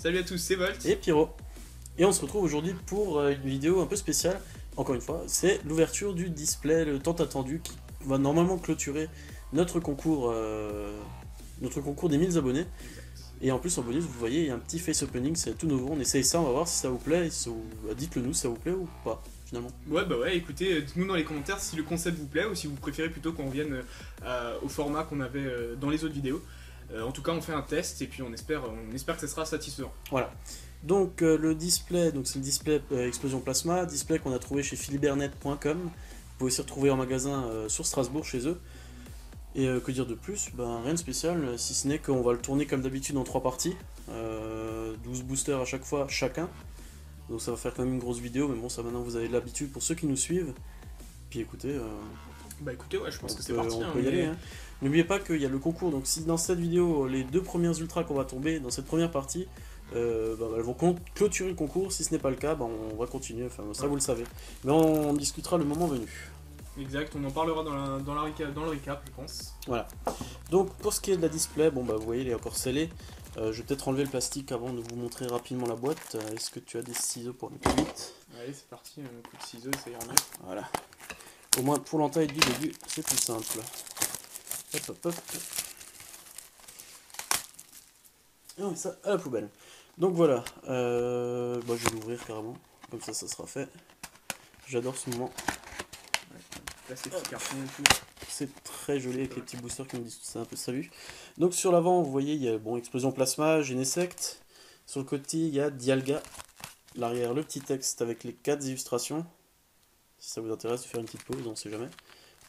Salut à tous, c'est Volt. Et Pyro. Et on se retrouve aujourd'hui pour une vidéo un peu spéciale. Encore une fois, c'est l'ouverture du display, le tant attendu, qui va normalement clôturer notre concours des 1000 abonnés. Et en plus en bonus, vous voyez, il y a un petit face opening, c'est tout nouveau. On essaye ça, on va voir si ça vous plaît. Dites-le nous si ça vous plaît ou pas, finalement. Ouais, écoutez, dites-nous dans les commentaires si le concept vous plaît ou si vous préférez plutôt qu'on revienne au format qu'on avait dans les autres vidéos. En tout cas, on fait un test et puis on espère que ça sera satisfaisant. Voilà. Donc le display, c'est le display Explosion Plasma, display qu'on a trouvé chez philibernet.com. Vous pouvez aussi retrouver en magasin sur Strasbourg chez eux. Et que dire de plus? Rien de spécial, si ce n'est qu'on va le tourner comme d'habitude en 3 parties. 12 boosters à chaque fois, chacun. Donc ça va faire quand même une grosse vidéo, mais bon, ça maintenant vous avez de l'habitude pour ceux qui nous suivent. Puis écoutez... écoutez, ouais, je pense que c'est parti. On peut y aller. Hein. N'oubliez pas qu'il y a le concours, donc si dans cette vidéo, les 2 premières ultras qu'on va tomber dans cette première partie, elles vont clôturer le concours. Si ce n'est pas le cas, on va continuer, enfin ça vous le savez. Mais on discutera le moment venu. Exact, on en parlera dans le recap, je pense. Voilà. Donc pour ce qui est de la display, vous voyez, il est encore scellé. Je vais peut-être enlever le plastique avant de vous montrer rapidement la boîte. Est-ce que tu as des ciseaux pour aller plus vite? Allez, c'est parti, un coup de ciseaux, ça ira mieux. Voilà. Au moins pour l'entaille du début, c'est plus simple. Hop hop hop. Et on met ça à la poubelle. Donc voilà. Je vais l'ouvrir carrément. Comme ça sera fait. J'adore ce moment. Là, c'est petit carton et tout. C'est très joli avec les petits boosters qui me disent tout ça un peu salut. Donc sur l'avant, vous voyez, il y a Explosion Plasma, Genesect. Sur le côté, il y a Dialga. L'arrière, le petit texte avec les 4 illustrations. Si ça vous intéresse de faire une petite pause, on ne sait jamais.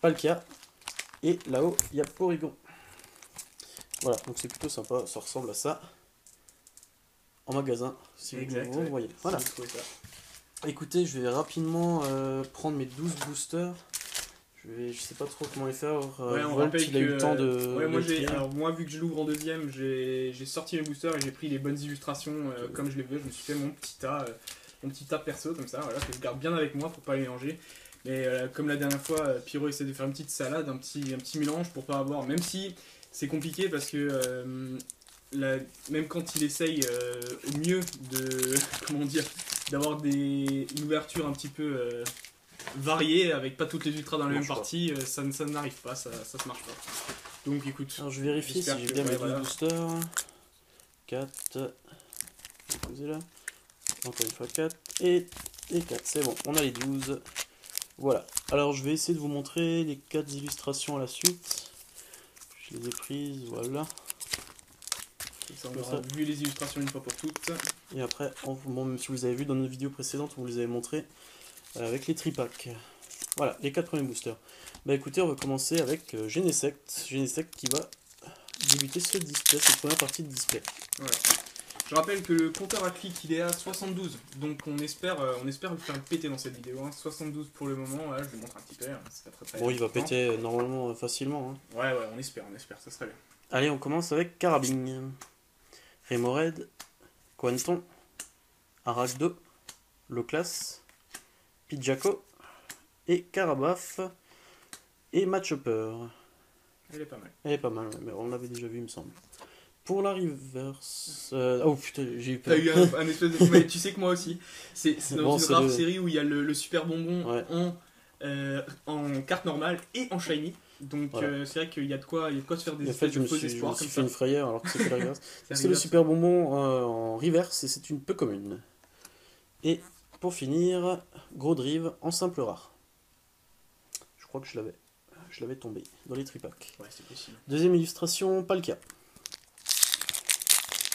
Palkia. Et là-haut, il y a Porygon. Voilà, donc c'est plutôt sympa, ça ressemble à ça. En magasin, si vous voyez. Voilà. Écoutez, je vais rapidement prendre mes 12 boosters. Je sais pas trop comment les faire. On rappelle qu'il a eu le temps de. Ouais, moi, vu que je l'ouvre en deuxième, j'ai sorti mes boosters et j'ai pris les bonnes illustrations comme je les veux. Je me suis fait mon petit tas perso comme ça, voilà, que je garde bien avec moi pour pas les mélanger. Mais comme la dernière fois, Pyro essaie de faire une petite salade, un petit mélange pour pas avoir. Même si c'est compliqué parce que même quand il essaye au mieux de d'avoir une ouverture un petit peu variée avec pas toutes les ultras dans la même partie, ça n'arrive pas, ça se marche pas. Donc écoute. Alors je vérifie si j'ai bien mes 12 boosters. 4. Posez là. Encore une fois 4. Et 4. C'est bon, on a les 12. Voilà. Alors je vais essayer de vous montrer les 4 illustrations à la suite. Je les ai prises, voilà. Ça, on aura vu les illustrations une fois pour toutes. Et après, même si vous avez vu dans nos vidéos précédentes, on vous les avait montrées avec les tripacks. Voilà, les 4 premiers boosters. Écoutez, on va commencer avec Genesect. Genesect qui va débuter ce display, cette première partie de display. Voilà. Je rappelle que le compteur à clic il est à 72, donc on espère le faire péter dans cette vidéo. 72 pour le moment, voilà, je vous montre un petit peu. C'est pas très il va péter normalement facilement. Hein. Ouais, on espère, ça serait bien. Allez, on commence avec Carabing, Remoraid, Quanton, Arachdo, Loclas, Pidjaco et Carabaf et Matchhopper. Elle est pas mal. Elle est pas mal, mais on l'avait déjà vu, il me semble. Pour la reverse... Oh putain, j'ai eu peur. T'as eu un espèce de... Mais tu sais que moi aussi. C'est dans une rare série où il y a le super bonbon en carte normale et en shiny. Donc voilà. C'est vrai qu'il y a de quoi se faire des espèces de faux espoirs. Je me suis fait une frayeur alors que c'est la reverse. C'est le super bonbon en reverse et c'est une peu commune. Et pour finir, Gros Drive en simple rare. Je crois que je l'avais tombé dans les tripacks. Ouais, c'est possible. Deuxième illustration, Palkia.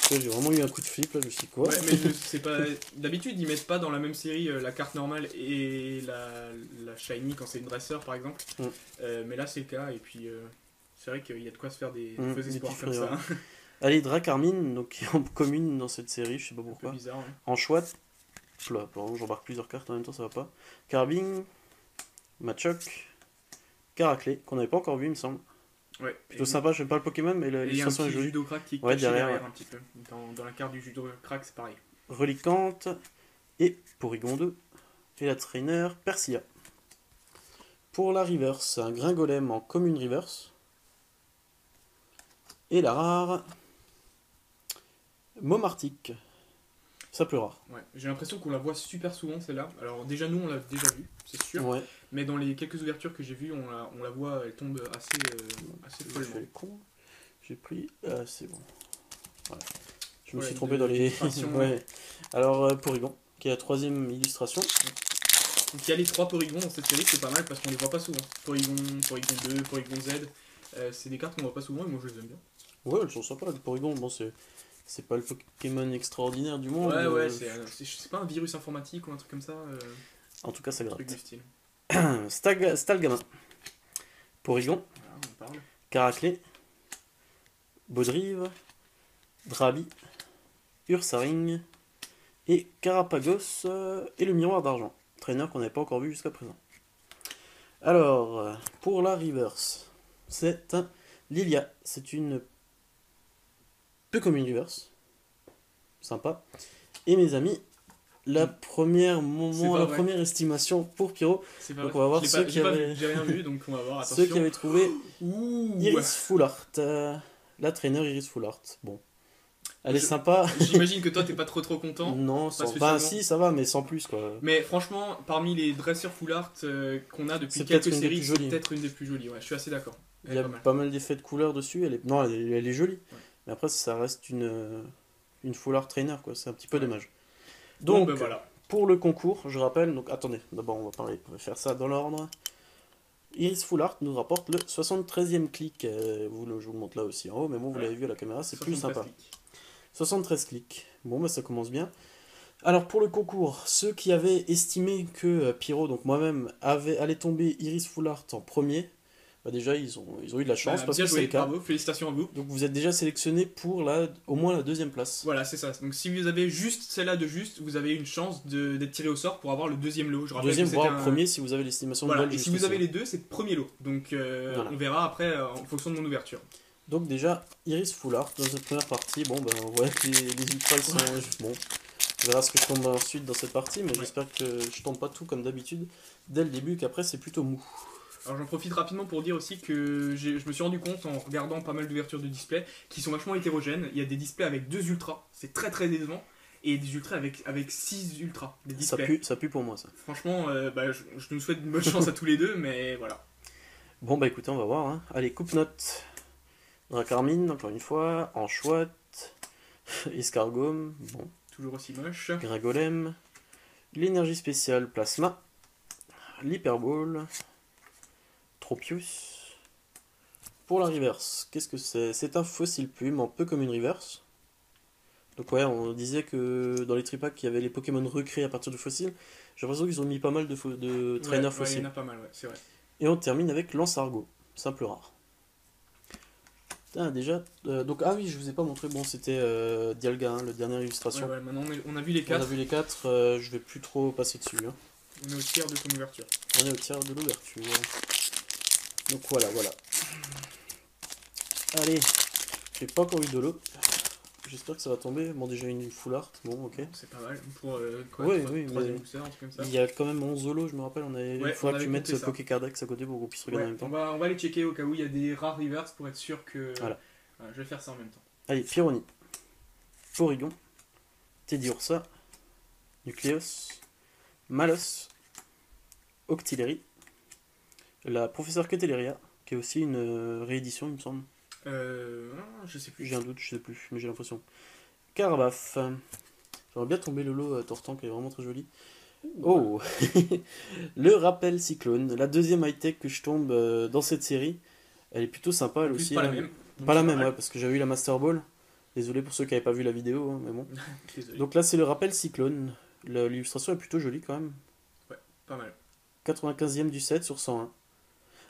J'ai vraiment eu un coup de flip là, je sais quoi. Ouais, mais c'est pas. D'habitude, ils mettent pas dans la même série la carte normale et la shiny quand c'est une dresseur par exemple. Mais là, c'est le cas, et puis c'est vrai qu'il y a de quoi se faire des faux espoirs comme ça. Allez, Dracarmine, donc qui est en commune dans cette série, je sais pas pourquoi. Bizarre, ouais. En chouette, pardon, j'embarque plusieurs cartes en même temps, ça va pas. Carabing, Machoc, Caraclé, qu'on n'avait pas encore vu, il me semble. Ouais, plutôt sympa, j'aime pas le Pokémon, mais l'illustration est jolie. Judo Crack qui est derrière un petit peu. Dans la carte du Judo Crack, c'est pareil. Reliquante et Porygon 2 et la trainer Persia. Pour la reverse, un Gringolem en commune reverse. Et la rare Momartic. Ça plus rare. Ouais. J'ai l'impression qu'on la voit super souvent celle-là. Alors déjà nous on l'a déjà vue, c'est sûr. Ouais. Mais dans les quelques ouvertures que j'ai vues, on la voit, elle tombe assez Je follement. fais le con. J'ai pris. C'est bon. Voilà. Je me Ouais, suis trompé dans les. illustration. Ouais. Alors, Porygon, qui est la troisième illustration. Donc il y a les 3 Porygon dans cette série, c'est pas mal parce qu'on les voit pas souvent. Porygon, Porygon 2, Porygon Z. C'est des cartes qu'on voit pas souvent et moi je les aime bien. Ouais, elles sont sympas, les Porygon. Bon, c'est pas le Pokémon extraordinaire du monde. Ouais, ouais, mais- c'est pas un virus informatique ou un truc comme ça. En tout cas, ça Un truc gratte. du style. Stalgamin. Porygon. Voilà, on parle. Caraclé. Baudrive. Drabi. Ursaring. Et Carapagos et le miroir d'argent. Trainer qu'on n'avait pas encore vu jusqu'à présent. Alors, pour la reverse, c'est un Lilia. C'est une peu comme une reverse. Sympa. Et mes amis, la première première estimation pour Pyro. C'est pas Donc vrai. on va voir Je l'ai ceux pas- qui j'ai pas avaient- vu, j'ai rien vu, donc on va voir. Attention. Ceux qui avaient trouvé Ouh. Iris Fullart. La trainer Iris Fullart. Bon. Elle est Je- sympa. J'imagine que toi t'es pas trop content. Non, sans... spécialement. bah si, ça va, mais sans plus quoi. Mais franchement, parmi les dresseurs full art qu'on a depuis C'est quelques peut-être une des séries, plus c'est jolies. peut-être une des plus jolies. Ouais, je suis assez d'accord. Il y a pas mal. pas mal d'effets de couleur dessus. Non, elle est jolie. Ouais. Mais après, ça reste une full art trainer quoi. C'est un petit peu Ouais. dommage. Bon, Donc, ben voilà. pour le concours, je rappelle. Donc, attendez. D'abord, on va faire ça dans l'ordre. Iris Full Art nous rapporte le 73e clic. Je vous le montre là aussi en haut, mais bon, vous Ouais. l'avez vu à la caméra, c'est plus 73 sympa. clics. 73 clics. Bon, bah ça commence bien. Alors, pour le concours, ceux qui avaient estimé que Pyro, donc moi-même, allait tomber Iris Full Art en premier, bah déjà, ils ont eu de la chance Bah, parce bien que c'est joué, le cas. bravo, félicitations à vous. Donc, vous êtes déjà sélectionné pour au moins la deuxième place. Voilà, c'est ça. Donc si vous avez juste celle-là de juste, vous avez une chance d'être tiré au sort pour avoir le deuxième lot. Je rappelle Deuxième, que voire c'était premier si vous avez l'estimation de Voilà, balle et si juste vous avez aussi. les deux, c'est le premier lot. Donc Voilà. on verra après en fonction de mon ouverture. Donc déjà, Iris Full Art, dans cette première partie, bon ben on voit que les ultras ils sont... Bon, on verra ce que je tombe ensuite dans cette partie, mais Ouais. j'espère que je tombe pas tout comme d'habitude dès le début, qu'après c'est plutôt mou. Alors j'en profite rapidement pour dire aussi que je me suis rendu compte en regardant pas mal d'ouvertures de displays qui sont vachement hétérogènes. Il y a des displays avec 2 ultras, c'est très très décevant, et des ultras avec 6 ultras, des displays. Ça pue pour moi ça. Franchement, je nous souhaite une bonne chance à tous les deux, mais voilà. Bon bah écoutez, on va voir. Hein. Allez, coupe note. Dracarmine, encore une fois. Anchoite. Escargome. Bon. Toujours aussi moche. Gragolem. L'énergie spéciale Plasma. L'Hyperball. Tropius. Pour la reverse, qu'est-ce que c'est? C'est un fossile plume, un peu comme une reverse. Donc ouais, on disait que dans les tripacks, il y avait les Pokémon recréés à partir de fossiles. J'ai l'impression qu'ils ont mis pas mal de trainers Ouais, il y fossiles. en a pas mal, ouais, c'est vrai. Et on termine avec Lance-Argot, simple rare. Ah, déjà, donc ah oui, je vous ai pas montré, bon c'était Dialga, hein, la dernière illustration. Ouais, maintenant on a vu les On a 4, vu les 4, je vais plus trop passer dessus. Hein. on est au tiers de ton ouverture. On est au tiers de l'ouverture. Donc voilà. Allez, j'ai pas encore eu de l'eau. J'espère que ça va tomber. Bon, déjà une full art, bon, ok. C'est pas mal pour quoi, Oui, troisième mais booster, un truc comme ça. il y a quand même 11 holos, je me rappelle. Il Ouais, faudra on que tu avait mettes compté ça. Pokécardex à côté pour qu'on puisse regarder en Ouais, même temps. on va aller checker au cas où il y a des rares reverse pour être sûr que. Voilà. Voilà, je vais faire ça en même temps. Allez, Pyroni, Porygon, Teddiursa, Nucleus, Malos, Octillery, la professeure Keteleria, qui est aussi une réédition, il me semble. Je sais plus. J'ai un doute, je sais plus, mais j'ai l'impression. Carbaf. J'aimerais bien tomber le lot Tortan qui est vraiment très joli. Oh Le rappel Cyclone, la deuxième high-tech que je tombe dans cette série. Elle est plutôt sympa, elle En plus, aussi. pas la hein. même. Donc, Pas la c'est même, normal. ouais, parce que j'avais eu la Master Ball. Désolé pour ceux qui n'avaient pas vu la vidéo, hein, mais bon. Désolé. Donc là, c'est le rappel Cyclone. L'illustration est plutôt jolie quand même. Pas mal. 95e du 7 sur 101.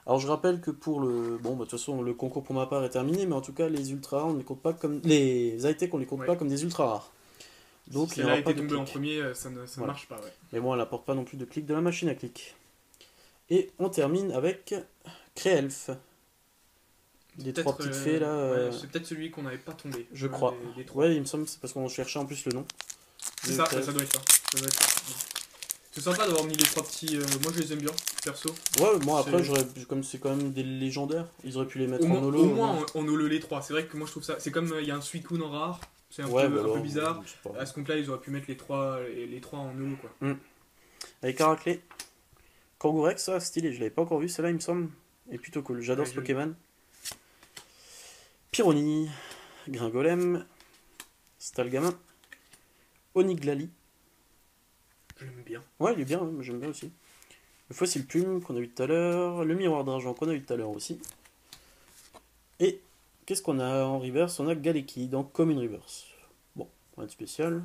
Alors je rappelle que pour le... Bon, bah, de toute façon, le concours pour ma part est terminé, mais en tout cas, les ultra rares, on ne les compte pas comme... Les high-tech, on les compte Ouais. pas comme des ultra rares. Donc Si il n'y celle-là aura pas était de tombée en clic. premier, ça ne Voilà. marche pas, ouais. Mais bon, elle n'apporte pas non plus de clic de la machine à clic. Et on termine avec Créelf. Des Peut-être, trois petites fées là. ouais, c'est peut-être celui qu'on n'avait pas tombé. Je crois. Des trois. Ouais, il me semble que c'est parce qu'on cherchait en plus le nom. C'est De ça, Créelf. ça doit être ça. Ça doit être ça. C'est sympa d'avoir mis les trois petits. Moi je les aime bien, perso. Ouais, bon après, C'est- comme c'est quand même des légendaires, ils auraient pu les mettre Au moins, en holo. au moins en holo les trois. C'est vrai que moi je trouve ça. C'est comme il y a un Suicune en rare. C'est un, Ouais, peu, bah un alors, peu bizarre. je sais pas. À ce compte-là, ils auraient pu mettre les trois en holo, quoi. Avec Heraclé, Kangourex, ça, stylé, je l'avais pas encore vu, celle-là, il me semble. Et plutôt cool, j'adore Ouais, ce joli. Pokémon. Pyroni, Gringolem, Stalgamin, Oniglali. Je l'aime bien. Ouais, il est bien, hein, j'aime bien aussi. Le Fossile Plume qu'on a eu tout à l'heure, le Miroir d'Argent qu'on a eu tout à l'heure aussi. Et qu'est-ce qu'on a en reverse? On a Galeki dans Commune Reverse. Bon, rien de spécial.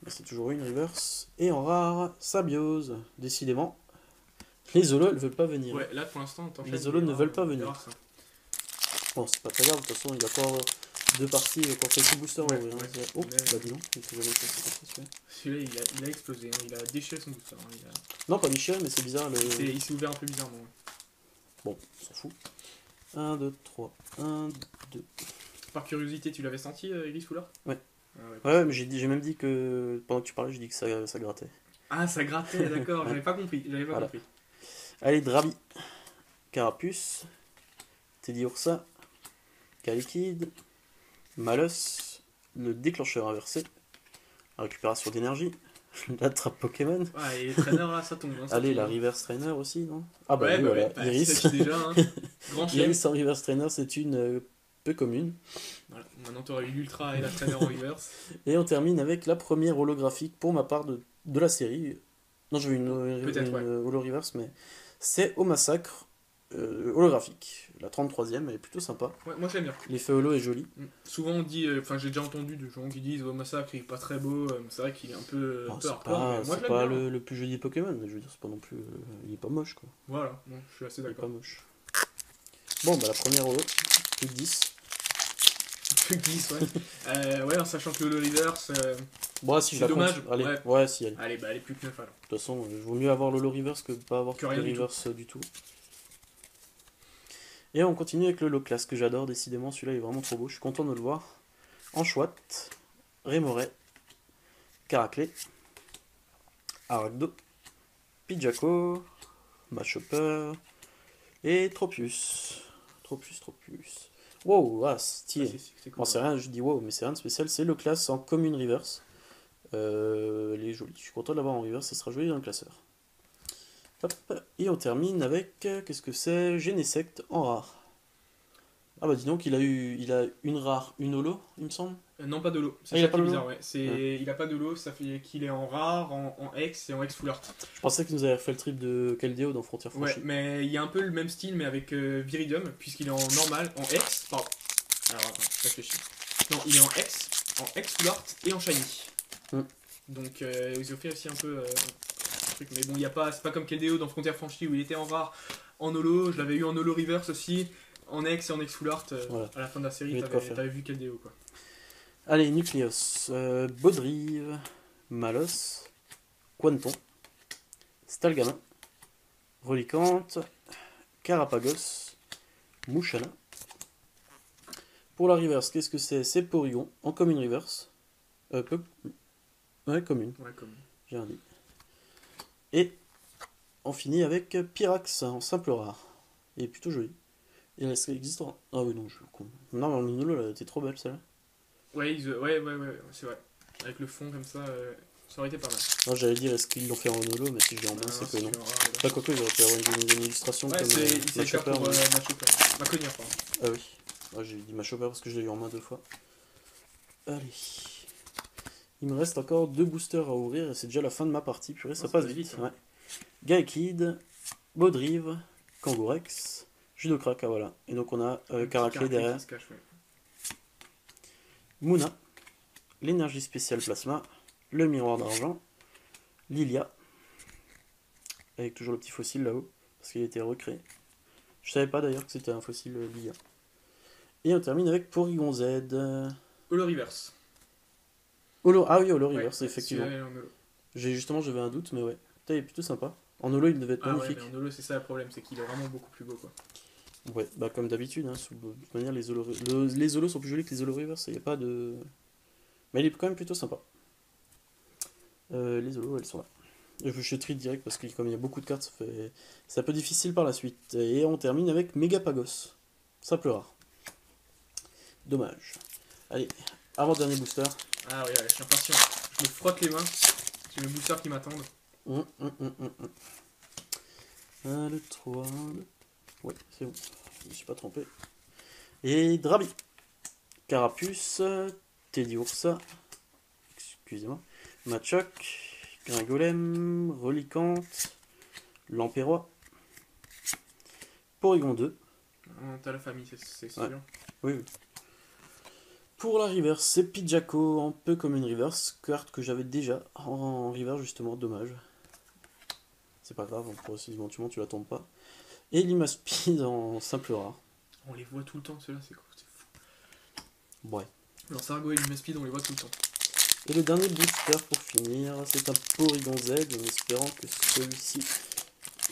Mais c'est toujours une reverse. Et en rare, Sabiose. Décidément, les Zolos, elles veulent pas venir. Ouais, là pour l'instant, t'enchaînes. Les Zolos ne veulent pas on venir. verra ça. Bon, c'est pas très grave, de toute façon, il y a pas deux parties pour quelques boosters. Ouais, hein. ouais. Oh, Mais- bah dis donc, il faut jamais faire ça, celui-là. Celui-là, il a explosé. Hein. Il a déchiré son booster. Hein. Non, pas déchiré, mais c'est bizarre. Il s'est ouvert un peu bizarrement. Ouais. Bon, on s'en fout. 1, 2, 3, 1, 2. Par curiosité, tu l'avais senti, Iris Fuller? Ouais. Ah, ouais. Ouais, mais j'ai même dit que pendant que tu parlais, j'ai dit que ça grattait. Ah, ça grattait, d'accord. J'avais pas compris. Voilà. Allez, Drabi, Carapuce, Teddy Ursa, Calikid, Malus, le déclencheur inversé, la récupération d'énergie, la trappe Pokémon. Ouais, et les traîneurs là, ça tombe. Hein, ça Allez, tombe. la reverse trainer aussi, non? Ah bah Ouais, oui, bah, voilà, ouais. Bah, Iris. c'est déjà, hein. Grand chien. Iris en reverse trainer, c'est une peu commune. Voilà. Maintenant, t'auras eu l'ultra et la traîneur en reverse. Et on termine avec la première holographique pour ma part de la série. Non, je veux Peut-être, ouais. holo reverse, mais c'est au massacre holographique. La 33e, elle est plutôt sympa. Ouais, moi j'aime bien. L'effet holo est joli. Souvent on dit, enfin j'ai déjà entendu des gens qui disent oh, Massacre il est pas très beau, c'est vrai qu'il est un peu, Oh, un peu c'est hardcore, pas, mais moi c'est je pas l'aime bien. le plus joli Pokémon, mais je veux dire, c'est pas non plus. Il est pas moche, quoi. Voilà, bon, je suis assez Il est pas d'accord. moche. Bon, bah la première holo, plus de 10. Plus que 10, ouais. Ouais, en sachant que le Holo Reverse, Bon, si je c'est la dommage, compte. Allez, ouais. ouais, si, allez. allez, bah elle est plus que 9 alors. De toute façon, il vaut mieux avoir l'holo reverse que pas avoir Que de rien du reverse du tout. Et on continue avec le low class que j'adore, décidément, celui-là est vraiment trop beau, je suis content de le voir. Anchouette, Rémoret, Caraclé, Aragdo, Pidjaco, Machopper et Tropius. Tropius. Wow, ah, stylé. C'est cool. Bon, c'est rien, je dis wow, mais c'est rien de spécial, c'est le class en commune reverse. Elle est jolie, je suis content de l'avoir en reverse, ça sera joli dans le classeur. Hop, et on termine avec, qu'est-ce que c'est? Genesect en rare. Ah bah dis donc, il a une rare, une holo, il me semble. Non, pas de l'eau. C'est Ah, il ça a pas qui est de bizarre, ouais. Il a pas de l'eau, ça fait qu'il est en rare, en X et en X full art. Je pensais qu'il nous avait refait le trip de Keldeo dans Frontières Ouais, franchies. mais il y a un peu le même style, mais avec Viridium, puisqu'il est en normal, en X. Pardon. Alors attends, je réfléchis. Non, il est en X full art et en shiny. Donc ils ont fait aussi un peu un truc. Mais bon, c'est pas comme Keldeo dans Frontières franchies où il était en rare, en holo. Je l'avais eu en holo reverse aussi, en X et en X full art. Voilà. À la fin de la série, Il y avait de quoi faire. t'avais vu Keldeo quoi. Allez, Nucleus, Baudrive, Malos, Quanton, Stalgamin, Relicante, Carapagos, Mouchana. Pour la reverse, qu'est-ce que c'est? C'est Porygon en commune reverse. Ouais, commune, Ouais, comme. j'ai rien dit. Et on finit avec Pyrax en simple rare. Il est plutôt joli. Et est-ce qu'elle existe en... Ah oui, non, je suis con. Non, mais en Minolo, elle était trop belle celle-là. Ouais, c'est vrai. Avec le fond comme ça aurait été pas mal. Non, j'allais dire, est-ce qu'ils l'ont fait en holo, mais si je dis en blanc, c'est que non. Pas quoi que, ils auraient pu avoir une illustration Ouais, comme il s'est fait Machopper. pour Machopper. Maconia, pardon. Ah oui. Ah, j'ai dit Machopper parce que je l'ai eu en main 2 fois. Allez. Il me reste encore 2 boosters à ouvrir et c'est déjà la fin de ma partie. Purée, ça Oh, passe ça va vite. vite, hein. Ouais. Gaekid, Baudrive, Kangourex, Judokrak, ah voilà. Et donc on a Caraclé derrière. qui se cache, ouais. Mouna, l'énergie spéciale plasma, le miroir d'argent, Lilia, avec toujours le petit fossile là-haut, parce qu'il a été recréé. Je savais pas d'ailleurs que c'était un fossile Lilia. Et on termine avec Porygon Z. Holo Reverse. Holo, ah oui, Holo Reverse, Ouais, effectivement. celui-là, il est en holo. J'avais un doute, mais ouais. Putain, il est plutôt sympa. En holo, il devait être Ah ouais, magnifique. mais en holo, c'est ça le problème, c'est qu'il est vraiment beaucoup plus beau quoi. Ouais, bah comme d'habitude, hein, de toute manière, les holos sont plus jolis que les holo reverse, il n'y a pas de... Mais il est quand même plutôt sympa. Les holos, elles sont là. Je trie direct parce que comme il y a beaucoup de cartes, c'est un peu difficile par la suite. Et on termine avec Megapagos. Simple rare. Dommage. Allez, Avant-dernier booster. Ah ouais, je suis impatient. Je me frotte les mains. J'ai mes boosters qui m'attendent. Le 3. Ouais, c'est bon. Je me suis pas trompé. Et Drabi. Carapuce. Teddy Ursa. Excusez-moi. Machoc. Gringolem. Reliquante. Lampérois. Porygon 2. T'as la famille, c'est sûr. Ouais. Oui, oui. Pour la reverse, c'est Pidjaco, un peu comme une reverse, carte que j'avais déjà en reverse justement, dommage. C'est pas grave, pour éventuellement tu la tombes pas. Et Limaspeed en simple rare. On les voit tout le temps, ceux-là, c'est cool, c'est fou. Ouais. Lansargo et Limaspeed, on les voit tout le temps. Et le dernier booster pour finir, c'est un Porygon Z, en espérant que celui-ci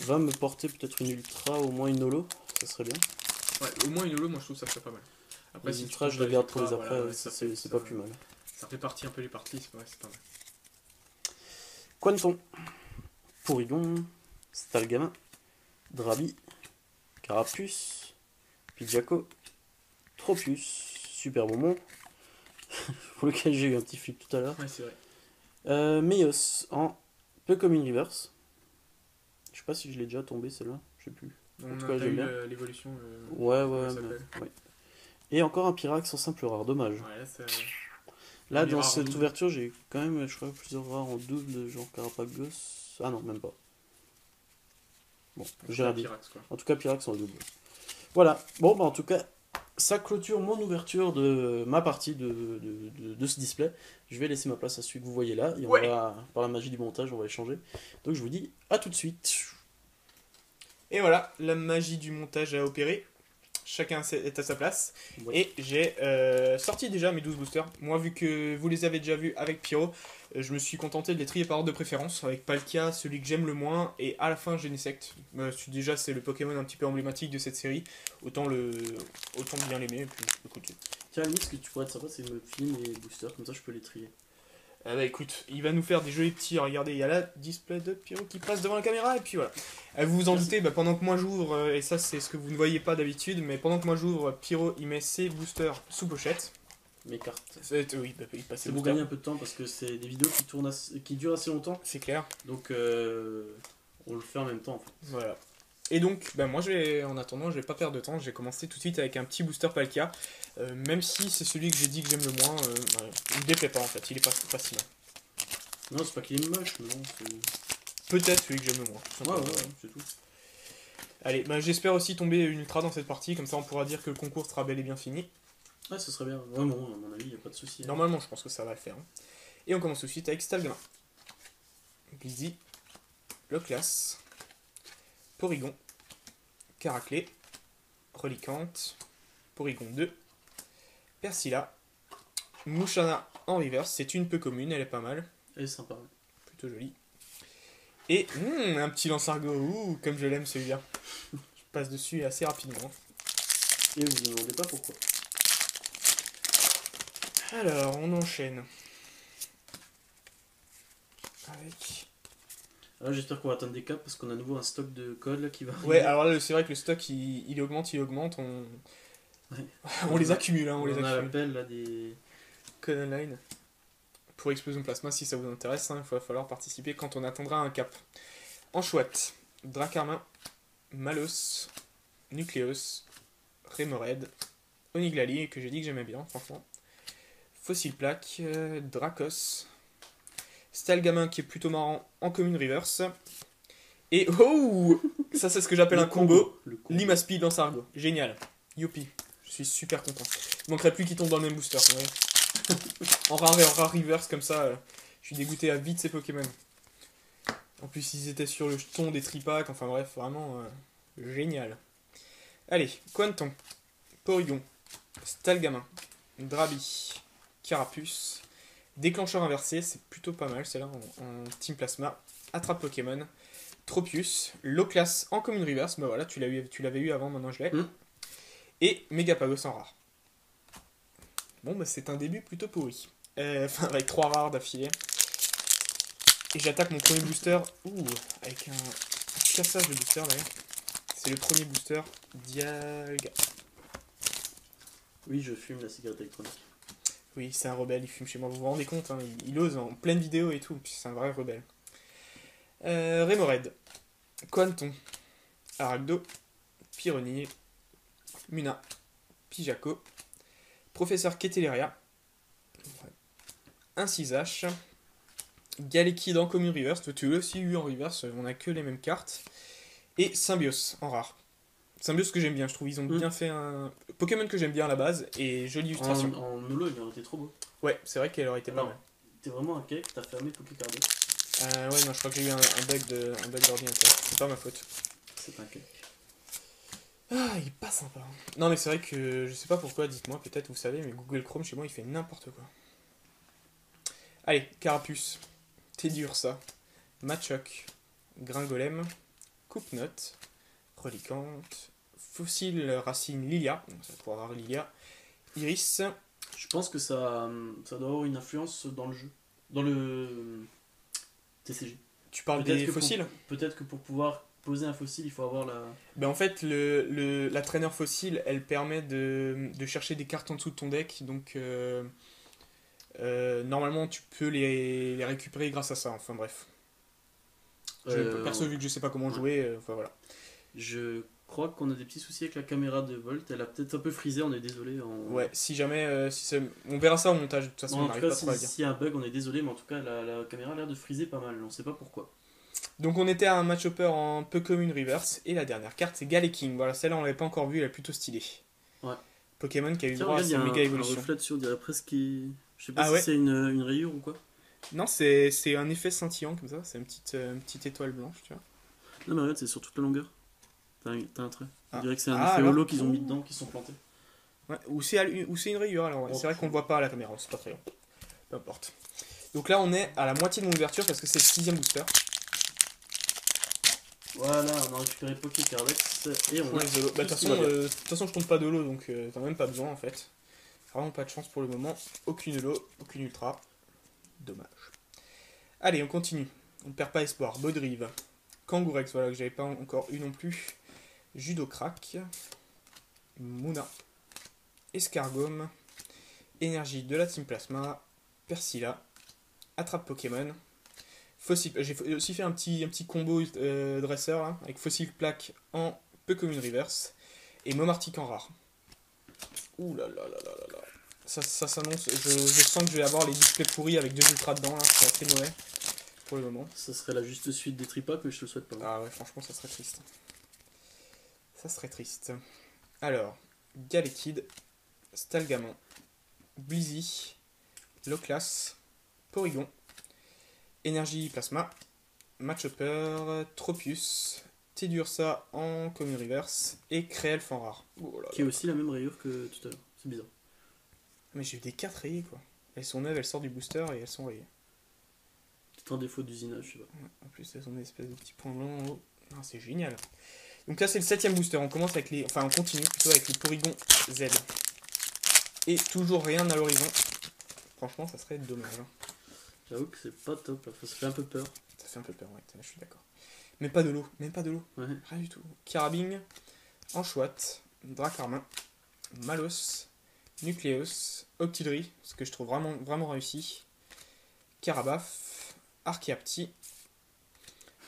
va me porter peut-être une ultra, au moins une holo, ça serait bien. Ouais, au moins une holo, moi je trouve ça serait pas mal. Après, les ultras, je les garde pour les après, voilà, c'est pas plus mal. Ça fait partie un peu les parties, c'est pas mal. Quanton, Porygon, Stalgamin, Drabi, Carapuce, Pidjaco, Tropius, Super Bonbon, pour lequel j'ai eu un petit flip tout à l'heure. Ouais, c'est vrai. Meos en peu comme une reverse. Je sais pas si je l'ai déjà tombé celle-là, je sais plus. En tout cas, j'aime bien l'évolution. Ouais. Et encore un Pyrax en simple rare, dommage. Ouais, ça... Là, dans cette ouverture, j'ai quand même, je crois, plusieurs rares en double, genre Carapagos. Ah non, même pas. Bon, j'ai rien dit. En tout cas, Pyrax en double. Voilà. Bon, bah en tout cas, ça clôture mon ouverture de ma partie de ce display. Je vais laisser ma place à celui que vous voyez là. Et on va, par la magie du montage, on va échanger. Donc je vous dis à tout de suite. Et voilà, la magie du montage a opéré. Chacun est à sa place. Ouais. Et j'ai sorti déjà mes 12 boosters. Moi, vu que vous les avez déjà vus avec Pyro, je me suis contenté de les trier par ordre de préférence. Avec Palkia, celui que j'aime le moins. Et à la fin, Genesect. Déjà, c'est le Pokémon un petit peu emblématique de cette série. Autant bien l'aimer. Et puis, écoutez. Tiens, Alice, ce que tu pourrais être sympa, c'est de me filer mes boosters. Comme ça, je peux les trier. Bah écoute, il va nous faire des jolis petits, regardez, il y a la display de Pyro qui passe devant la caméra, et puis voilà. Vous vous en doutez, pendant que moi j'ouvre, et ça c'est ce que vous ne voyez pas d'habitude, mais pendant que moi j'ouvre, Pyro il met ses boosters sous pochette. Mes cartes. Oui, il passe. C'est pour gagner un peu de temps, parce que c'est des vidéos qui durent assez longtemps. C'est clair. Donc on le fait en même temps en fait. Voilà. Et donc, moi en attendant, je vais pas perdre de temps, je vais commencer tout de suite avec un petit booster Palkia. Même si c'est celui que j'ai dit que j'aime le moins, il me déplaît pas en fait, il est pas facile. Non, c'est pas qu'il est moche, non. Peut-être celui que j'aime le moins. Ouais, c'est tout. Allez, j'espère aussi tomber une ultra dans cette partie, comme ça on pourra dire que le concours sera bel et bien fini. Ouais, ce serait bien. Ouais, bon, à mon avis, il n'y a pas de souci. Normalement, je pense que ça va le faire. Et on commence tout de suite avec Stalgamin. Blizzy, Loclas, Porygon, Caraclé, Reliquante, Porygon 2, Persila, Mouchana en reverse, c'est une peu commune, elle est pas mal. Elle est sympa. Plutôt jolie. Et un petit Lansargo, comme je l'aime celui-là. Je passe dessus assez rapidement. Et vous ne me demandez pas pourquoi. Alors, on enchaîne. Avec... Alors j'espère qu'on va atteindre des caps parce qu'on a à nouveau un stock de codes là qui va arriver. Ouais, alors là, c'est vrai que le stock il augmente, on les accumule, on les accumule. On a l'appel là des Code online. Pour Explosion Plasma, si ça vous intéresse, il va falloir participer quand on atteindra un cap. En chouette, Dracarmin, Malos, Nucleus, Remoraid, Oniglali, que j'ai dit que j'aimais bien, franchement. Fossil Plaque, Dracos, Stalgamin qui est plutôt marrant en commune reverse. Et ça c'est ce que j'appelle un combo. Limaspeed dans Sargo. Génial. Youpi. Je suis super content. Il manquerait plus qu'il tombe dans le même booster. En rare reverse comme ça, je suis dégoûté à vite ces Pokémon. En plus ils étaient sur le ton des tripacs, enfin bref, vraiment génial. Allez, Quanton, Porygon, Stalgamin, Drabi, Carapuce, Déclencheur inversé, c'est plutôt pas mal, celle-là en Team Plasma. Attrape Pokémon, Tropius, Loclas en commune reverse, voilà, tu l'avais eu avant, maintenant je l'ai. Et Megapagos en rare. Bon, c'est un début plutôt pourri. Avec 3 rares d'affilée. Et j'attaque mon premier booster, avec un cassage de booster d'ailleurs. C'est le premier booster Dialga. Oui, je fume la cigarette électronique. Oui, c'est un rebelle, il fume chez moi, vous vous rendez compte, hein, il ose en pleine vidéo et tout, puis c'est un vrai rebelle. Rémored, Quanton, Aragdo, Pyronille, Muna, Pijaco, Professeur Keteleria, un 6H, Galekid en commune reverse, tu l'as aussi eu en reverse, on a que les mêmes cartes, et Symbios en rare. Symbios que j'aime bien, je trouve ils ont bien fait un Pokémon que j'aime bien à la base, et jolie illustration. En holo, il aurait été trop beau. Ouais, c'est vrai qu'elle aurait été pas Alors, mal. t'es vraiment un cake, t'as fermé Pokécardo. Ouais, non, je crois que j'ai eu un bug d'ordinateur, c'est pas ma faute. C'est un cake. Ah, il est pas sympa. Non, mais c'est vrai que je sais pas pourquoi, dites-moi, peut-être vous savez, mais Google Chrome chez moi il fait n'importe quoi. Allez, Carapuce, Teddiursa, Machoc, Gringolem, Coupe-Note, Reliquante, Fossile Racine Lilia, donc ça va pouvoir avoir Lilia, Iris. Je pense que ça doit avoir une influence dans le jeu. Dans le TCG. Tu parles des fossiles? Peut-être que pour pouvoir poser un fossile, il faut avoir la... Ben en fait, la trainer fossile, elle permet de chercher des cartes en dessous de ton deck, donc normalement tu peux les récupérer grâce à ça, enfin bref. Perso, vu que je sais pas comment jouer, enfin voilà. Je crois qu'on a des petits soucis avec la caméra de Volt, elle a peut-être un peu frisé, on est désolé. Ouais, si jamais, on verra ça au montage, de toute façon on n'arrive pas trop à le dire. S'il y a un bug, on est désolé, mais en tout cas la caméra a l'air de friser pas mal, on sait pas pourquoi. Donc on était à un match-upper en peu commune reverse, et la dernière carte c'est Galeking. Voilà, celle-là on l'avait pas encore vue, elle est plutôt stylée. Ouais. Pokémon qui a eu Tiens, droit à regarde, sa méga évolution. Un reflet dessus, on dirait presque qu'il... Je sais pas Ah si ouais. c'est une rayure ou quoi. Non, c'est un effet scintillant comme ça, c'est une petite étoile blanche, tu vois. Non mais regarde, c'est sur toute la longueur. T'as un trait. On Ah. dirait que c'est un Ah, effet alors holo qu'ils ont mis dedans, qui sont plantés. Ouais, ou c'est une rayure alors, ouais. Oh, C'est vrai qu'on le voit pas à la caméra, c'est pas très long. Peu importe. Donc là on est à la moitié de mon ouverture parce que c'est le 6ème booster. Voilà, on a récupéré Pokécardex et on a... Bah, de toute façon je compte pas de l'eau donc t'as même pas besoin en fait. Vraiment pas de chance pour le moment. Aucune lot, aucune ultra. Dommage. Allez, on continue. On perd pas espoir. Bodrive. Kangourex, voilà, que j'avais pas encore eu non plus. Judocrack. Muna. Escargome. Énergie de la Team Plasma. Persilla. Attrape Pokémon. Fossile. J'ai aussi fait un petit combo dresseur là, avec Fossile Plaque en peu commune reverse. Et Momartic en rare. Ouh là là là là là là. Ça s'annonce. Je sens que je vais avoir les displays pourris avec 2 ultras dedans là. C'est assez mauvais pour le moment. Ça serait la juste suite des tripacs, mais je te le souhaite pas. Ah ouais, franchement, ça serait triste. Ça serait triste. Alors, Galekid, Stalgamon, Blizzy, Loclas, Porygon, Énergie Plasma, Matchupper, Tropius, Teddiursa en commune reverse et Créelf en rare. Oh là là. Qui est aussi la même rayure que tout à l'heure. C'est bizarre. Mais j'ai eu des 4 rayées quoi. Elles sont neuves, elles sortent du booster et elles sont rayées. C'est un défaut d'usinage, je sais pas. Ouais, en plus, elles ont des espèces de petits points blancs en haut. Ah, c'est génial. Donc là, c'est le 7ème booster. On commence avec les. Enfin, on continue plutôt avec le Porygon Z. Et toujours rien à l'horizon. Franchement, ça serait dommage. Hein. J'avoue que c'est pas top, là. Ça fait un peu peur. Ça fait un peu peur, ouais, je suis d'accord. Mais pas de l'eau, même pas de l'eau. Ouais. Rien du tout. Carabing, Anchoite, Dracarmin, Malos, Nucleus, Octillery, ce que je trouve vraiment réussi. Carabaf, Archeapti.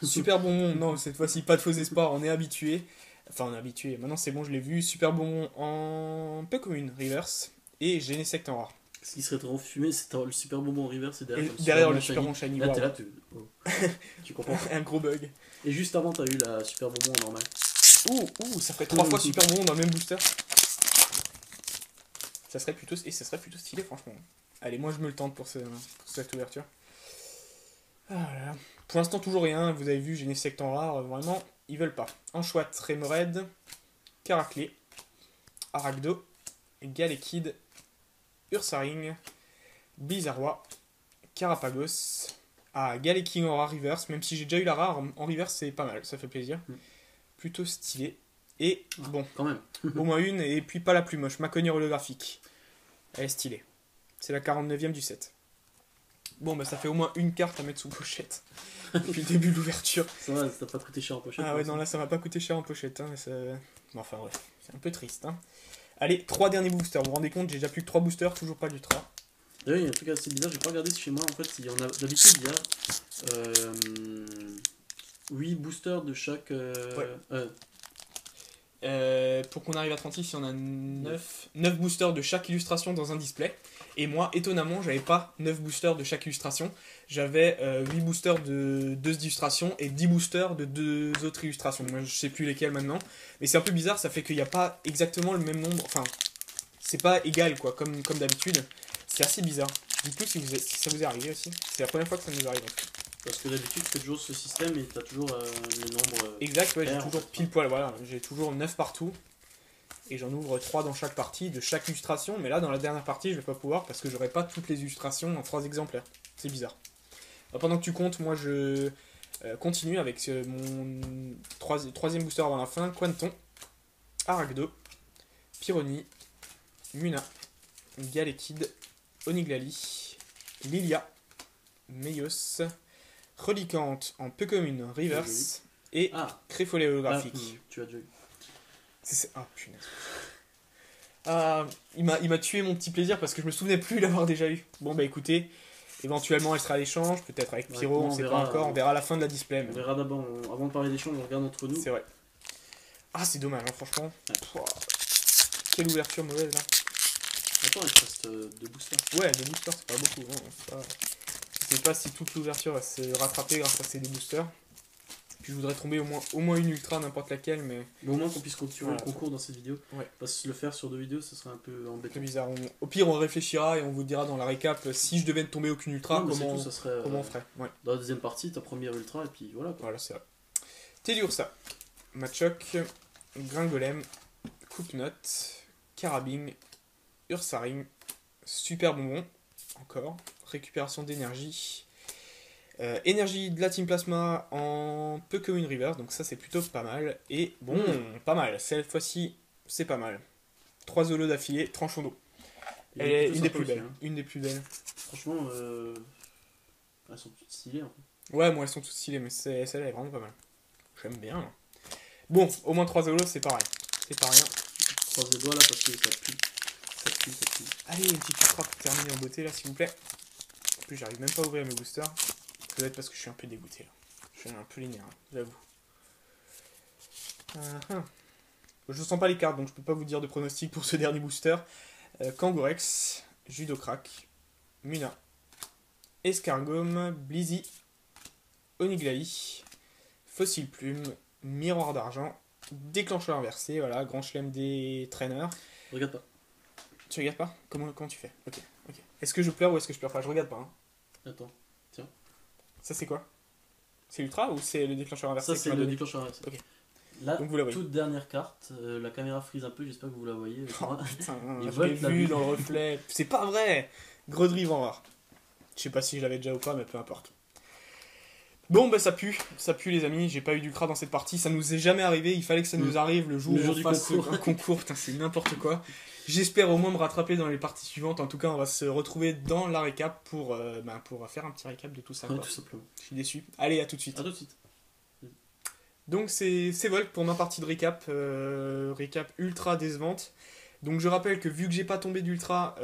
Super bonbon, non, cette fois-ci pas de faux espoirs, on est habitué. Enfin, on est habitué, maintenant c'est bon, je l'ai vu. Super bonbon en peu commune, reverse. Et Genesect en rare. Ce qui serait trop fumé, c'est le super bonbon en reverse et derrière, derrière le super bonbon shiny. Là, Wow. t'es là, tu comprends. Un gros bug. Et juste avant, t'as eu la super bonbon en normal. Ouh, ça ferait 3 fois super bonbon dans le même booster. Ça serait plutôt stylé, franchement. Allez, moi je me le tente pour cette ouverture. Ah là là. Pour l'instant, toujours rien. Vous avez vu, j'ai une secte en rare. Vraiment, ils veulent pas. Anchoite, Rémored, Caraclé, Aragdo, Galekid, Ursaring, Blizzarrois, Carapagos. Ah, Galekid en rare reverse. Même si j'ai déjà eu la rare, en reverse, c'est pas mal. Ça fait plaisir. Plutôt stylé. Et bon, quand même. au moins une, et puis pas la plus moche. Maconnier holographique. Elle est stylée. C'est la 49ème du set. Bon, bah ça fait au moins une carte à mettre sous pochette. Depuis le début de l'ouverture. Ça va, ça t'a pas coûté cher en pochette. Ah ouais, non, là ça m'a pas coûté cher en pochette. Hein, bon, enfin, ouais, c'est un peu triste. Hein. Allez, 3 derniers boosters. Vous vous rendez compte, j'ai déjà plus que 3 boosters, toujours pas d'ultra. D'ailleurs, il y a un truc assez bizarre, j'ai pas regardé chez moi. En fait, il y en a d'habitude, il y a 8 boosters de chaque. Pour qu'on arrive à 36, il y en a 9 boosters de chaque illustration dans un display. Et moi, étonnamment, j'avais pas 9 boosters de chaque illustration. J'avais 8 boosters de 2 illustrations et 10 boosters de 2 autres illustrations. Moi, je sais plus lesquelles maintenant. Mais c'est un peu bizarre, ça fait qu'il n'y a pas exactement le même nombre. Enfin, c'est pas égal, quoi, comme d'habitude. C'est assez bizarre. Dites-nous si ça vous est arrivé aussi. C'est la première fois que ça nous arrive. Parce que d'habitude, tu fais toujours ce système et tu as toujours les nombres. Exact, ouais, j'ai pairs, toujours en fait. pile poil, voilà. J'ai toujours 9 partout. Et j'en ouvre 3 dans chaque partie de chaque illustration. Mais là, dans la dernière partie, je vais pas pouvoir parce que j'aurai pas toutes les illustrations en 3 exemplaires. C'est bizarre. Alors, pendant que tu comptes, moi je continue avec mon troisième booster avant la fin. Quanton, Aragdo, Pyroni, Muna, Galekid, Oniglali, Lilia, Meios, Relicante en peu commune reverse et Créfolet holographique. Tu as déjà eu. Ah punaise. Ah, il m'a tué mon petit plaisir parce que je me souvenais plus l'avoir déjà eu. Bon bah écoutez, éventuellement elle sera à l'échange, peut-être avec Pyro, on sait pas encore, on verra à la fin de la display. On verra d'abord, avant de parler d'échange, on regarde entre nous. C'est vrai. Ah c'est dommage, hein, franchement. Ouais. Quelle ouverture mauvaise là. Attends, il te reste 2 boosters. Ouais, 2 boosters, c'est pas beaucoup. Hein. Je sais pas si toute l'ouverture va se rattraper grâce à ces 2 boosters. Puis je voudrais tomber au moins une ultra, n'importe laquelle, mais... au moins qu'on puisse continuer le concours dans cette vidéo. Ouais. Parce que le faire sur 2 vidéos, ça serait un peu embêtant. C'est bizarre. Au pire, on réfléchira et on vous dira dans la récap si je devais ne tomber aucune ultra, comment on ferait. Ouais. Dans la deuxième partie, ta première ultra, et puis voilà. Quoi. Voilà, c'est vrai. Teddiursa, Machoc, Gringolem, Coupe-Note, Carabine, Ursaring, Super Bonbon, encore, récupération d'énergie, énergie de la Team Plasma en peu commune reverse, donc ça c'est plutôt pas mal. Et bon, pas mal, cette fois-ci c'est pas mal. 3 zolos d'affilée, tranchons d'eau. Elle est une des plus belles. Hein. Une des plus belles. Franchement, elles sont toutes stylées. En fait. Ouais, moi elles sont toutes stylées, mais celle-là est vraiment pas mal. J'aime bien. Là. Bon, au moins 3 zolos, c'est pareil. C'est pas rien. Je croise les doigts là parce que ça pue. Ça pue. Allez, une petite ultra pour terminer en beauté là, s'il vous plaît. En plus, j'arrive même pas à ouvrir mes boosters. Peut-être parce que je suis un peu dégoûté là. Je suis un peu linéaire, j'avoue. Je sens pas les cartes, donc je peux pas vous dire de pronostic pour ce dernier booster. Kangourex, Judocrack, Muna, Escargome, Blizzy, Oniglai, Fossile Plume, Miroir d'Argent, Déclencheur inversé, voilà, Grand Chelem des traîneurs. Regarde pas. Tu regardes pas ? Comment tu fais ? Ok. Est-ce que je pleure ou est-ce que je pleure pas ? Je regarde pas. Hein. Attends, tiens. Ça c'est quoi ? C'est l'ultra ou c'est le déclencheur inversé ? Ça c'est le déclencheur inversé. Ok. Là, donc vous la voyez. Toute dernière carte, la caméra frise un peu, j'espère que vous la voyez. Oh putain, je l'ai vu dans le reflet. C'est pas vrai ! Grodrive en rare. Je sais pas si je l'avais déjà ou pas, mais peu importe. Bon bah ça pue les amis, j'ai pas eu d'ultra dans cette partie, ça nous est jamais arrivé, il fallait que ça nous arrive le jour où on fasse un concours, putain c'est n'importe quoi. J'espère au moins me rattraper dans les parties suivantes, en tout cas on va se retrouver dans la récap pour faire un petit récap de tout ça. Ouais, tout simplement. Je suis déçu. Allez, à tout de suite. À tout de suite. Donc c'est Volk pour ma partie de récap, récap ultra décevante. Donc je rappelle que vu que j'ai pas tombé d'ultra,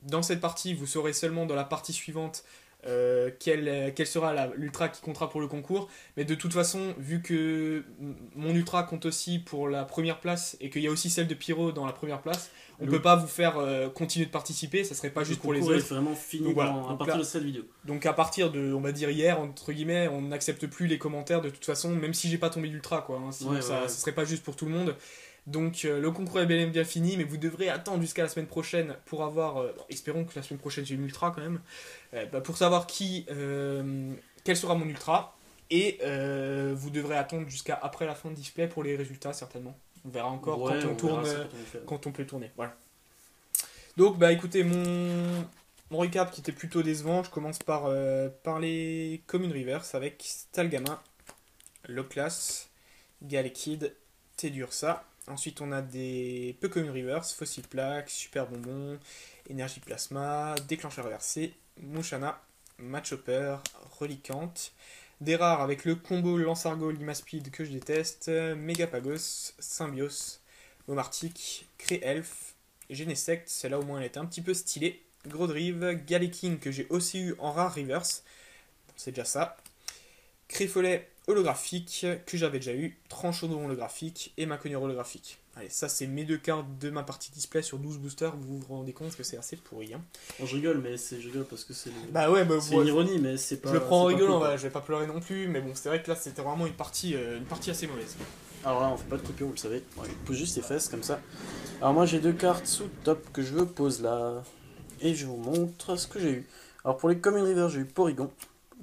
dans cette partie vous saurez seulement dans la partie suivante quelle sera l'ultra qui comptera pour le concours, mais de toute façon vu que mon ultra compte aussi pour la première place et qu'il y a aussi celle de Pyro dans la première place, on peut pas vous faire continuer de participer, ça serait pas juste pour les autres. Le concours est vraiment fini donc, voilà. À partir de cette vidéo. Donc à partir de, on va dire hier entre guillemets, on n'accepte plus les commentaires de toute façon, même si j'ai pas tombé d'ultra quoi, hein, sinon ça serait pas juste pour tout le monde. Donc le concours est bel et bien fini, mais vous devrez attendre jusqu'à la semaine prochaine pour avoir, espérons que la semaine prochaine j'ai une ultra quand même, pour savoir quel sera mon ultra, et vous devrez attendre jusqu'à après la fin de display pour les résultats certainement. On verra encore quand on peut tourner. Voilà. Donc bah écoutez, mon récap qui était plutôt décevant, je commence par les communes reverse avec Stalgama, Loclas, Galekid, Teddiursa. Ensuite, on a des peu communes reverse, Fossil Plaque, Super Bonbon, Énergie Plasma, Déclencheur reversé, Mouchana, Matchhopper, Relicante. Des rares avec le combo Lance-Argot, Limaspeed que je déteste, Megapagos, Symbios, Momartic, Cré-Elf Genesect, celle-là au moins elle était un petit peu stylée. Grodrive, Galekin que j'ai aussi eu en rare reverse, c'est déjà ça. Crifolet holographique que j'avais déjà eu, Tranchaudron holographique et Maconier holographique. Allez, ça c'est mes 2 cartes de ma partie display sur 12 boosters, vous vous rendez compte que c'est assez pourri. Hein. Bon, je rigole, mais je rigole parce que c'est Bah ouais, c'est une ironie, mais c'est pas. Je le prends en c'est pas rigolant, cool, voilà, je vais pas pleurer non plus, mais bon, c'est vrai que là c'était vraiment une partie assez mauvaise. Alors là, on fait pas de coupure, vous le savez. Ouais, il pose juste ses fesses comme ça. Alors moi, j'ai 2 cartes sous top que je pose là. Et je vous montre ce que j'ai eu. Alors pour les Common River, j'ai eu Porygon,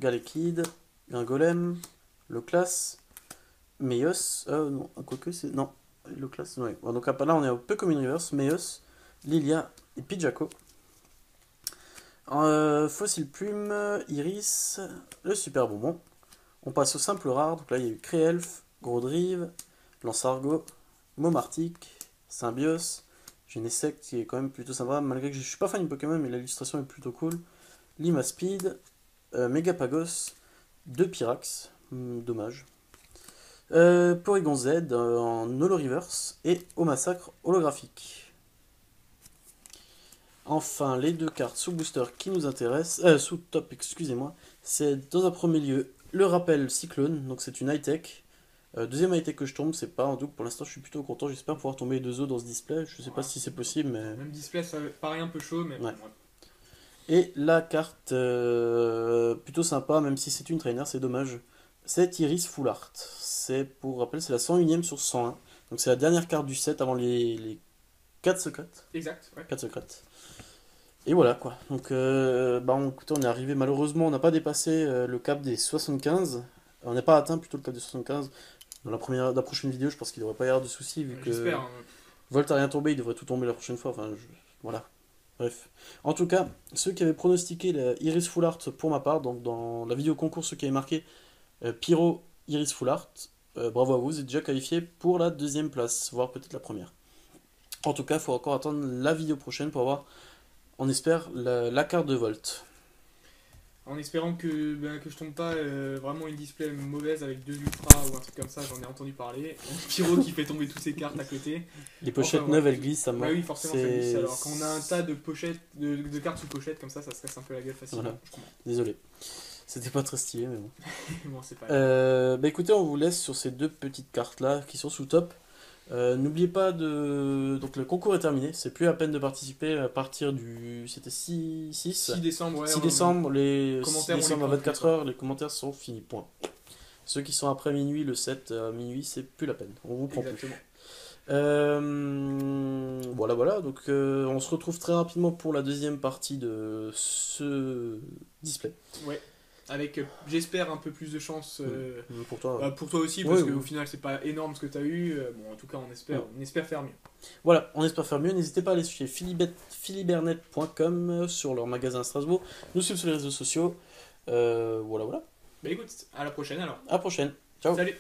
Galekid, Gringolem, Loclas, Meios. Non, quoique c'est. Non, Loclas, ouais. Bon, donc là, on est au peu Common Rivers, Meios, Lilia et Pidjaco. Fossil Plume, Iris, le Super Bonbon. On passe au simple rare. Donc là, il y a eu Créelf, Grodrive, Lansargo, Momartic, Symbios, Genesect qui est quand même plutôt sympa, malgré que je suis pas fan du Pokémon, mais l'illustration est plutôt cool. Limaspeed, Megapagos, 2 Pyrax, dommage. Porygon Z en Holo Reverse et au massacre holographique. Enfin, les 2 cartes sous booster qui nous intéressent, sous top, excusez-moi, c'est dans un premier lieu le rappel Cyclone, donc c'est une high-tech. Deuxième high-tech que je tombe, c'est pas en double, pour l'instant je suis plutôt content, j'espère pouvoir tomber les 2 os dans ce display, je sais pas si c'est possible, mais... Même display, ça paraît un peu chaud, mais... Ouais. Et la carte plutôt sympa, même si c'est une trainer, c'est dommage, c'est Iris Full Art. C'est, pour rappel, c'est la 101ème sur 101, donc c'est la dernière carte du set avant les 4 secrètes. Exact, ouais. 4 secrètes. Et voilà quoi. Donc, écoutez, on est arrivé, malheureusement, on n'a pas dépassé le cap des 75. On n'a pas atteint plutôt le cap des 75. Dans la prochaine vidéo, je pense qu'il ne devrait pas y avoir de soucis vu que J'espère. Volt a rien tombé, il devrait tout tomber la prochaine fois. Enfin, voilà. Bref. En tout cas, ceux qui avaient pronostiqué la Iris Full Art pour ma part, donc dans la vidéo concours, ceux qui avaient marqué Pyro Iris Full Art, bravo à vous, vous êtes déjà qualifié pour la 2e place, voire peut-être la première. En tout cas, il faut encore attendre la vidéo prochaine pour avoir, on espère, la carte de Volt. En espérant que je tombe pas vraiment une display mauvaise avec 2 ultras ou un truc comme ça, j'en ai entendu parler. Pyro qui fait tomber toutes ses cartes à côté. Les pochettes neuves, elles glissent à mort. Bah oui, forcément ça glisse. Alors quand on a un tas de pochettes, de cartes sous pochette comme ça se casse un peu la gueule facilement. Voilà. Désolé. C'était pas très stylé, mais bon. Bon, c'est pas Écoutez, on vous laisse sur ces 2 petites cartes là qui sont sous top. N'oubliez pas donc le concours est terminé, c'est plus à peine de participer à partir du... C'était 6 décembre, ouais. 6 décembre, les 6 commentaires, décembre à 24 heures, les commentaires sont finis, point. Ceux qui sont après minuit, le 7 à minuit, c'est plus la peine, on vous prend Exactement. plus. Voilà, donc on se retrouve très rapidement pour la 2e partie de ce display. Ouais. Avec, j'espère, un peu plus de chance pour toi. pour toi aussi, parce qu'au final, c'est pas énorme ce que tu as eu. Bon, en tout cas, on espère faire mieux. Voilà, on espère faire mieux. N'hésitez pas à aller chez philibernet.com sur leur magasin à Strasbourg. Nous suivre sur les réseaux sociaux. Voilà. Bah écoute, à la prochaine alors. À la prochaine. Ciao. Salut.